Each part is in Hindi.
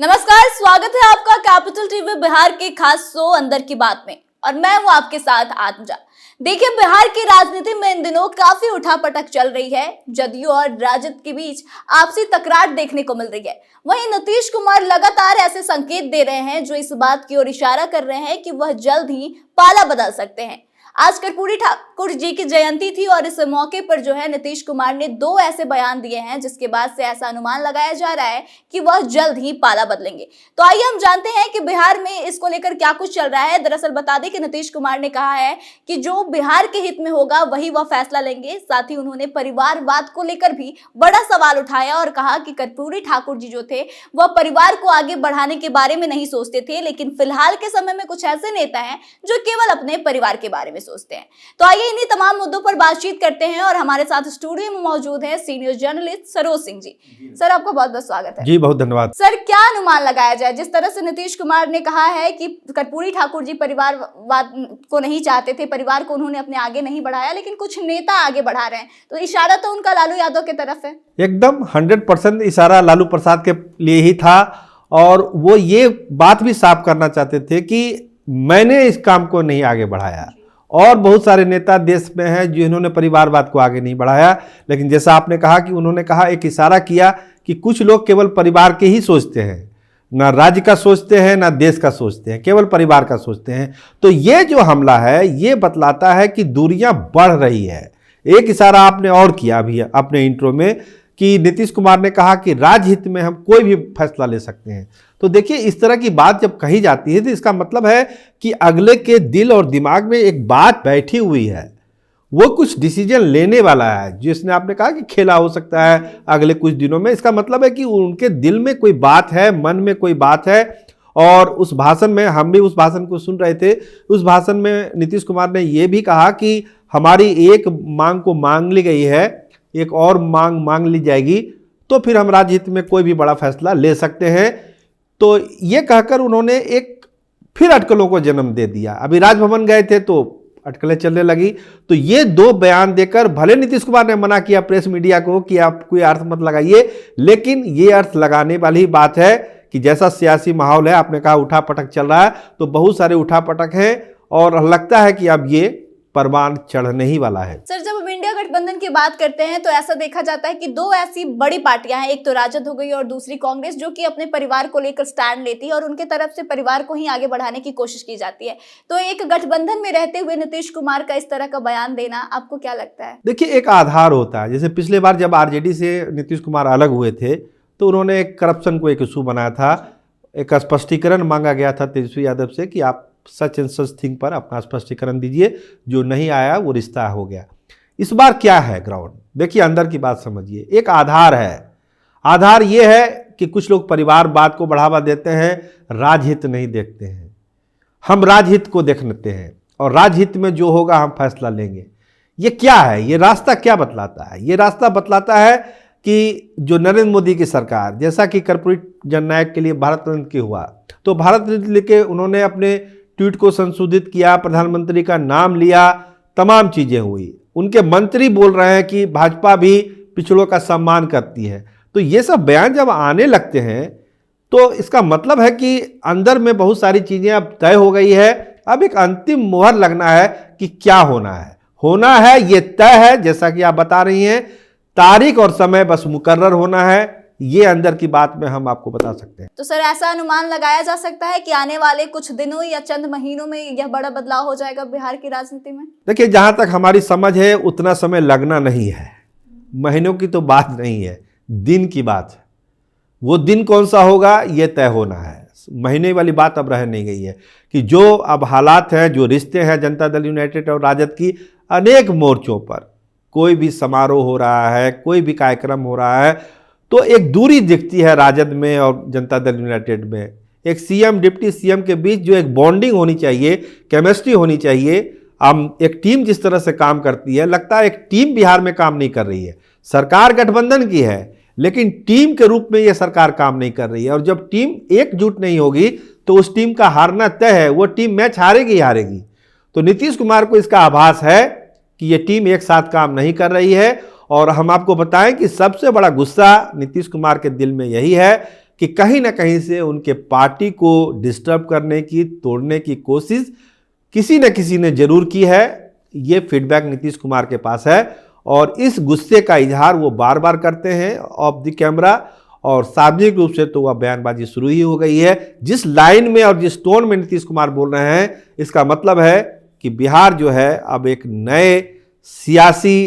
नमस्कार, स्वागत है आपका कैपिटल टीवी बिहार के खास शो अंदर की बात में। और मैं हूं आपके साथ आत्मजा। देखिए, बिहार की राजनीति में इन दिनों काफी उठापटक चल रही है। जदयू और राजद के बीच आपसी तकरार देखने को मिल रही है। वहीं नीतीश कुमार लगातार ऐसे संकेत दे रहे हैं जो इस बात की ओर इशारा कर रहे हैं कि वह जल्द ही पाला बदल सकते हैं। आज कर्पूरी ठाकुर जी की जयंती थी और इस मौके पर जो है नीतीश कुमार ने दो ऐसे बयान दिए हैं जिसके बाद से ऐसा अनुमान लगाया जा रहा है कि वह जल्द ही पाला बदलेंगे। तो आइए हम जानते हैं कि बिहार में इसको लेकर क्या कुछ चल रहा है। दरअसल बता दें कि नीतीश कुमार ने कहा है कि जो बिहार के हित में होगा वही वह फैसला लेंगे। साथ ही उन्होंने परिवारवाद को लेकर भी बड़ा सवाल उठाया और कहा कि कर्पूरी ठाकुर जी जो थे वह परिवार को आगे बढ़ाने के बारे में नहीं सोचते थे, लेकिन फिलहाल के समय में कुछ ऐसे नेता हैं जो केवल अपने परिवार के बारे में सोचते हैं। तो आइए इन्हीं तमाम मुद्दों पर बातचीत करते हैं और हमारे साथ स्टूडियो में मौजूद है senior journalist Saroj Singh ji. Sir, आपका बहुत बहुत स्वागत है। जी बहुत धन्यवाद। सर, क्या अनुमान लगाया जाए? जिस तरह से नीतीश कुमार ने कहा है कि कर्पूरी ठाकुर जी परिवारवाद को नहीं चाहते थे, परिवार को उन्होंने अपने आगे नहीं बढ़ाया, लेकिन कुछ नेता आगे बढ़ा रहे हैं, तो इशारा तो उनका लालू यादव की तरफ है। एकदम 100% इशारा लालू प्रसाद के लिए ही था और वो ये बात भी साफ करना चाहते थे कि मैंने इस काम को नहीं आगे बढ़ाया। और बहुत सारे नेता देश में हैं जिन्होंने परिवारवाद को आगे नहीं बढ़ाया, लेकिन जैसा आपने कहा कि उन्होंने कहा, एक इशारा किया कि कुछ लोग केवल परिवार के ही सोचते हैं, ना राज्य का सोचते हैं ना देश का सोचते हैं, केवल परिवार का सोचते हैं। तो ये जो हमला है ये बतलाता है कि दूरियां बढ़ रही है। एक इशारा आपने और किया अभी अपने इंट्रो में कि नीतीश कुमार ने कहा कि राजहित में हम कोई भी फैसला ले सकते हैं। तो देखिए, इस तरह की बात जब कही जाती है तो इसका मतलब है कि अगले के दिल और दिमाग में एक बात बैठी हुई है, वो कुछ डिसीजन लेने वाला है। जिसने आपने कहा कि खेला हो सकता है अगले कुछ दिनों में, इसका मतलब है कि उनके दिल में कोई बात है, मन में कोई बात है। और उस भाषण में, हम भी उस भाषण को सुन रहे थे, उस भाषण में नीतीश कुमार ने ये भी कहा कि हमारी एक मांग को मांग ली गई है, एक और मांग ली जाएगी, तो फिर हम राज्यहित में कोई भी बड़ा फैसला ले सकते हैं। तो ये कहकर उन्होंने एक फिर अटकलों को जन्म दे दिया। अभी राजभवन गए थे तो अटकलें चलने लगी। तो ये दो बयान देकर भले नीतीश कुमार ने मना किया प्रेस मीडिया को कि आप कोई अर्थ मत लगाइए, लेकिन ये अर्थ लगाने वाली बात है कि जैसा सियासी माहौल है, आपने कहा उठापटक चल रहा है, तो बहुत सारे उठापटक हैं और लगता है कि अब ये परवान चढ़ने ही वाला है। सर, जब हम इंडिया गठबंधन की बात करते हैं तो ऐसा देखा जाता है कि दो ऐसी बड़ी पार्टियां हैं, एक तो राजद हो गई और दूसरी कांग्रेस, जो कि अपने परिवार को लेकर स्टैंड लेती है और उनके तरफ से परिवार को ही आगे बढ़ाने की कोशिश की जाती है। तो एक गठबंधन में रहते हुए नीतीश कुमार का इस तरह का बयान देना, आपको क्या लगता है? देखिए, एक आधार होता है। जैसे पिछले बार जब आरजेडी से नीतीश कुमार अलग हुए थे तो उन्होंने एक करप्शन को एक इशू बनाया था, एक स्पष्टीकरण मांगा गया था तेजस्वी यादव से कि आप सच एंड सच थिंग पर अपना स्पष्टीकरण दीजिए। जो नहीं आया वो रिश्ता हो गया। इस बार क्या है ग्राउंड? देखिए, अंदर की बात समझिए। एक आधार है। आधार ये है कि कुछ लोग परिवारवाद को बढ़ावा देते हैं, राजहित नहीं देखते हैं। हम राजहित को देखते हैं और राजहित में जो होगा हम फैसला लेंगे। ये क्या है? ये रास्ता क्या बतलाता है? ये रास्ता बतलाता है कि जो नरेंद्र मोदी की सरकार, जैसा कि कर्पूरी जननायक के लिए भारत रत्न की हुआ, तो भारत रत्न लेके उन्होंने अपने ट्वीट को संशोधित किया, प्रधानमंत्री का नाम लिया, तमाम चीज़ें हुई। उनके मंत्री बोल रहे हैं कि भाजपा भी पिछड़ों का सम्मान करती है। तो ये सब बयान जब आने लगते हैं तो इसका मतलब है कि अंदर में बहुत सारी चीज़ें अब तय हो गई है। अब एक अंतिम मुहर लगना है कि क्या होना है। होना है ये तय है, जैसा कि आप बता रही हैं, तारीख और समय बस मुकर्रर होना है। ये अंदर की बात में हम आपको बता सकते हैं। तो सर, ऐसा अनुमान लगाया जा सकता है कि आने वाले कुछ दिनों या चंद महीनों में यह बड़ा बदलाव हो जाएगा बिहार की राजनीति में? देखिए, जहां तक हमारी समझ है उतना समय लगना नहीं है। महीनों की तो बात नहीं है, दिन की बात है। वो दिन कौन सा होगा ये तय होना है। महीने वाली बात अब रह नहीं गई है कि जो अब हालात हैं, जो रिश्ते हैं जनता दल यूनाइटेड और राजद की, अनेक मोर्चों पर कोई भी समारोह हो रहा है, कोई भी कार्यक्रम हो रहा है, तो एक दूरी दिखती है राजद में और जनता दल यूनाइटेड में। एक सीएम डिप्टी सीएम के बीच जो एक बॉन्डिंग होनी चाहिए, केमिस्ट्री होनी चाहिए। एक टीम जिस तरह से काम करती है, लगता है एक टीम बिहार में काम नहीं कर रही है। सरकार गठबंधन की है, लेकिन टीम के रूप में यह सरकार काम नहीं कर रही है। और जब टीम एकजुट नहीं होगी तो उस टीम का हारना तय है। वो टीम मैच हारेगी ही हारेगी। तो नीतीश कुमार को इसका आभास है कि ये टीम एक साथ काम नहीं कर रही है। और हम आपको बताएं कि सबसे बड़ा गुस्सा नीतीश कुमार के दिल में यही है कि कहीं ना कहीं से उनके पार्टी को डिस्टर्ब करने की, तोड़ने की कोशिश किसी न किसी ने जरूर की है। ये फीडबैक नीतीश कुमार के पास है और इस गुस्से का इजहार वो बार बार करते हैं ऑफ द कैमरा, और सार्वजनिक रूप से तो वह बयानबाजी शुरू ही हो गई है। जिस लाइन में और जिस टोन में नीतीश कुमार बोल रहे हैं, इसका मतलब है कि बिहार जो है अब एक नए सियासी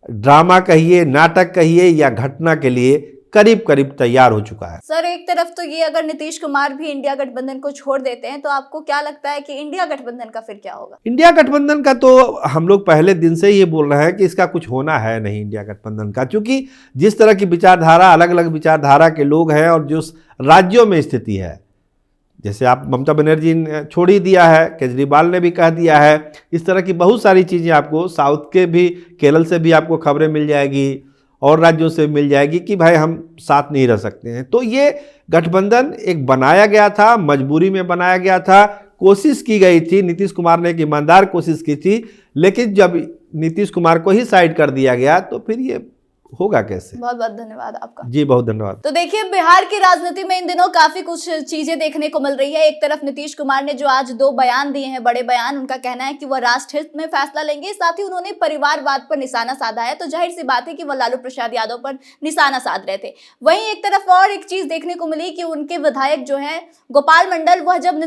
ड्रामा कहिए, नाटक कहिए या घटना के लिए करीब करीब तैयार हो चुका है। सर, एक तरफ तो ये अगर नीतीश कुमार भी इंडिया गठबंधन को छोड़ देते हैं तो आपको क्या लगता है कि इंडिया गठबंधन का फिर क्या होगा? इंडिया गठबंधन का तो हम लोग पहले दिन से ये बोल रहे हैं कि इसका कुछ होना है नहीं इंडिया गठबंधन का, क्योंकि जिस तरह की विचारधारा, अलग अलग विचारधारा के लोग हैं और जो राज्यों में स्थिति है, जैसे आप ममता बनर्जी ने छोड़ ही दिया है, केजरीवाल ने भी कह दिया है, इस तरह की बहुत सारी चीज़ें आपको साउथ के भी, केरल से भी आपको खबरें मिल जाएगी और राज्यों से मिल जाएगी कि भाई हम साथ नहीं रह सकते हैं। तो ये गठबंधन एक बनाया गया था, मजबूरी में बनाया गया था, कोशिश की गई थी, नीतीश कुमार ने एक ईमानदार कोशिश की थी, लेकिन जब नीतीश कुमार को ही साइड कर दिया गया तो फिर ये होगा कैसे। बहुत बहुत धन्यवाद आपका। जी बहुत धन्यवाद। तो देखिए, बिहार की राजनीति में इन दिनों काफी कुछ चीजें देखने को मिल रही है। एक तरफ नीतीश कुमार ने जो आज 2 बयान दिए हैं, बड़े बयान, उनका कहना है कि वह राष्ट्र हित में फैसला लेंगे। साथ ही उन्होंने परिवारवाद पर निशाना साधा है, तो जाहिर सी बात है कि वह लालू प्रसाद यादव पर निशाना साध रहे थे। वहीं एक तरफ और एक चीज देखने को मिली कि उनके विधायक जो है गोपाल मंडल, वह जब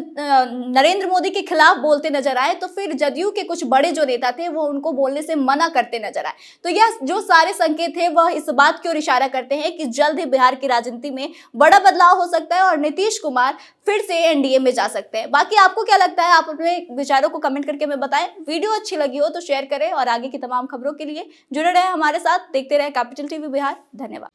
नरेंद्र मोदी के खिलाफ बोलते नजर आए तो फिर जदयू के कुछ बड़े जो नेता थे वो उनको बोलने से मना करते नजर आए। तो यह जो सारे संकेत थे वह इस बात की ओर इशारा करते हैं कि जल्द ही बिहार की राजनीति में बड़ा बदलाव हो सकता है और नीतीश कुमार फिर से एनडीए में जा सकते हैं। बाकी आपको क्या लगता है? आप अपने विचारों को कमेंट करके हमें बताएं। वीडियो अच्छी लगी हो तो शेयर करें और आगे की तमाम खबरों के लिए जुड़े रहें हमारे साथ। देखते रहें कैपिटल टीवी बिहार। धन्यवाद।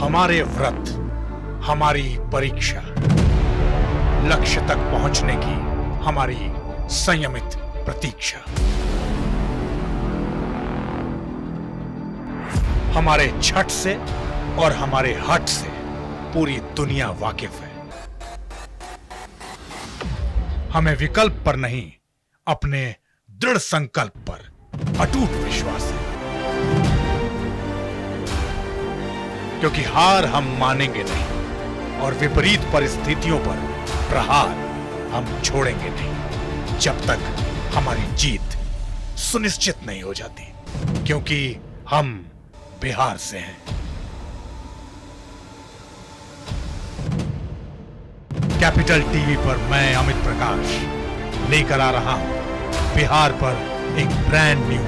हमारे व्रत, हमारी परीक्षा, लक्ष्य तक पहुंचने की हमारी संयमित प्रतीक्षा। हमारे छठ से और हमारे हठ से पूरी दुनिया वाकिफ है। हमें विकल्प पर नहीं, अपने दृढ़ संकल्प पर अटूट विश्वास है, क्योंकि हार हम मानेंगे नहीं और विपरीत परिस्थितियों पर प्रहार हम छोड़ेंगे नहीं जब तक हमारी जीत सुनिश्चित नहीं हो जाती, क्योंकि हम बिहार से हैं। कैपिटल टीवी पर मैं अमित प्रकाश लेकर आ रहा हूं बिहार पर एक ब्रांड न्यू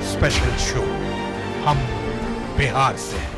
स्पेशल शो, हम बिहार से हैं।